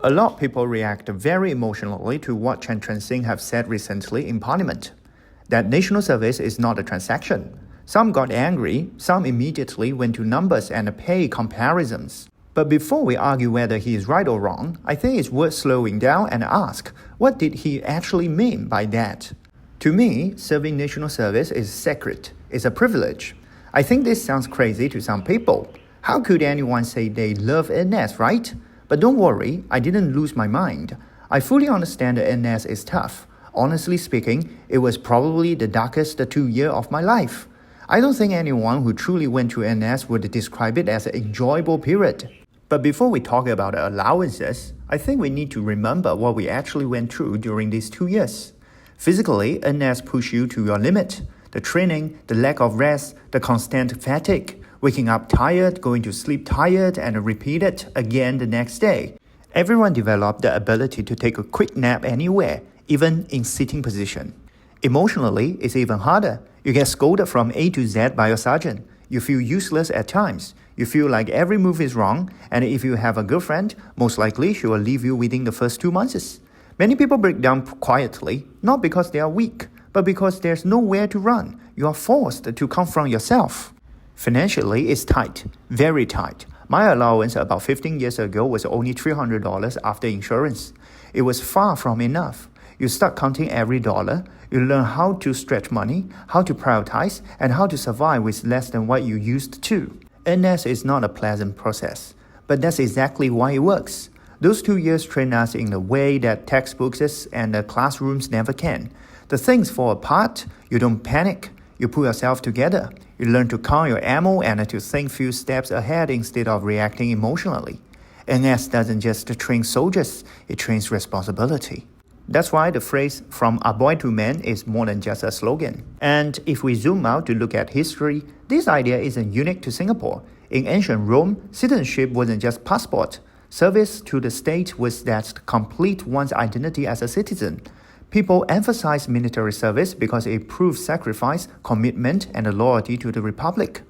A lot of people react very emotionally to what Chen Chun-sing have said recently in Parliament, that national service is not a transaction. Some got angry, some immediately went to numbers and pay comparisons. But before we argue whether he is right or wrong, I think it's worth slowing down and ask, what did he actually mean by that? To me, serving national service is sacred, it's a privilege. I think this sounds crazy to some people. How could anyone say they love NS, right? But don't worry, I didn't lose my mind. I fully understand that NS is tough. Honestly speaking, it was probably the darkest 2 years of my life. I don't think anyone who truly went to NS would describe it as an enjoyable period. But before we talk about allowances, I think we need to remember what we actually went through during these 2 years. Physically, NS pushed you to your limit. The training, the lack of rest, the constant fatigue, waking up tired, going to sleep tired, and repeat it again the next day. Everyone developed the ability to take a quick nap anywhere, even in sitting position. Emotionally, it's even harder. You get scolded from A to Z by your sergeant. You feel useless at times. You feel like every move is wrong, and if you have a girlfriend, most likely she will leave you within the first 2 months. Many people break down quietly, not because they are weak, but because there's nowhere to run. You are forced to confront yourself. Financially, it's tight, very tight. My allowance about 15 years ago was only $300 after insurance. It was far from enough. You start counting every dollar. You learn how to stretch money, how to prioritize, and how to survive with less than what you used to. NS is not a pleasant process, but that's exactly why it works. Those 2 years train us in a way that textbooks and the classrooms never can. The things fall apart, you don't panic, you pull yourself together. You learn to count your ammo and to think few steps ahead instead of reacting emotionally. NS doesn't just train soldiers, it trains responsibility. That's why the phrase "from a boy to man" is more than just a slogan. And if we zoom out to look at history, this idea isn't unique to Singapore. In ancient Rome, citizenship wasn't just passport. Service to the state was that complete one's identity as a citizen. People emphasize military service because it proves sacrifice, commitment, and loyalty to the republic.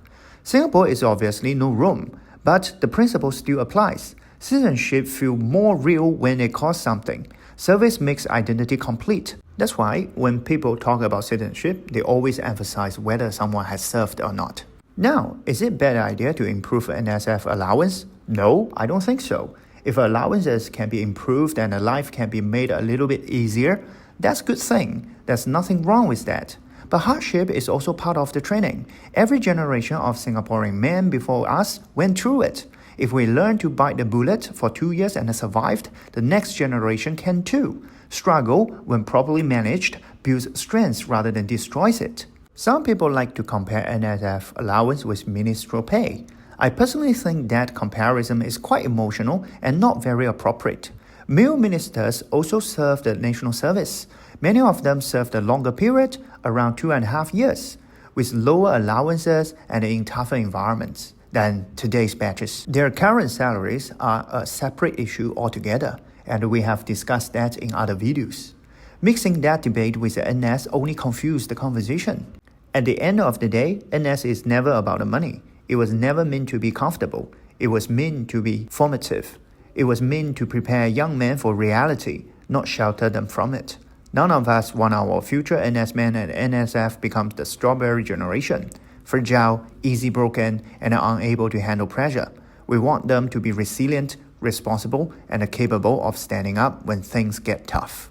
Singapore is obviously no Rome, but the principle still applies. Citizenship feels more real when it costs something. Service makes identity complete. That's why when people talk about citizenship, they always emphasize whether someone has served or not. Now, is it a bad idea to improve NSF allowance? No, I don't think so. If allowances can be improved and life can be made a little bit easier, that's a good thing. There's nothing wrong with that. But hardship is also part of the training. Every generation of Singaporean men before us went through it. If we learn to bite the bullet for 2 years and survived, the next generation can too. Struggle, when properly managed, builds strength rather than destroys it. Some people like to compare NSF allowance with ministerial pay. I personally think that comparison is quite emotional and not very appropriate. Male ministers also serve the national service. Many of them served a longer period, around 2.5 years, with lower allowances and in tougher environments than today's batches. Their current salaries are a separate issue altogether, and we have discussed that in other videos. Mixing that debate with the NS only confused the conversation. At the end of the day, NS is never about the money. It was never meant to be comfortable. It was meant to be formative. It was meant to prepare young men for reality, not shelter them from it. None of us want our future NS men and NSF become the strawberry generation. Fragile, easy broken, and unable to handle pressure. We want them to be resilient, responsible, and capable of standing up when things get tough.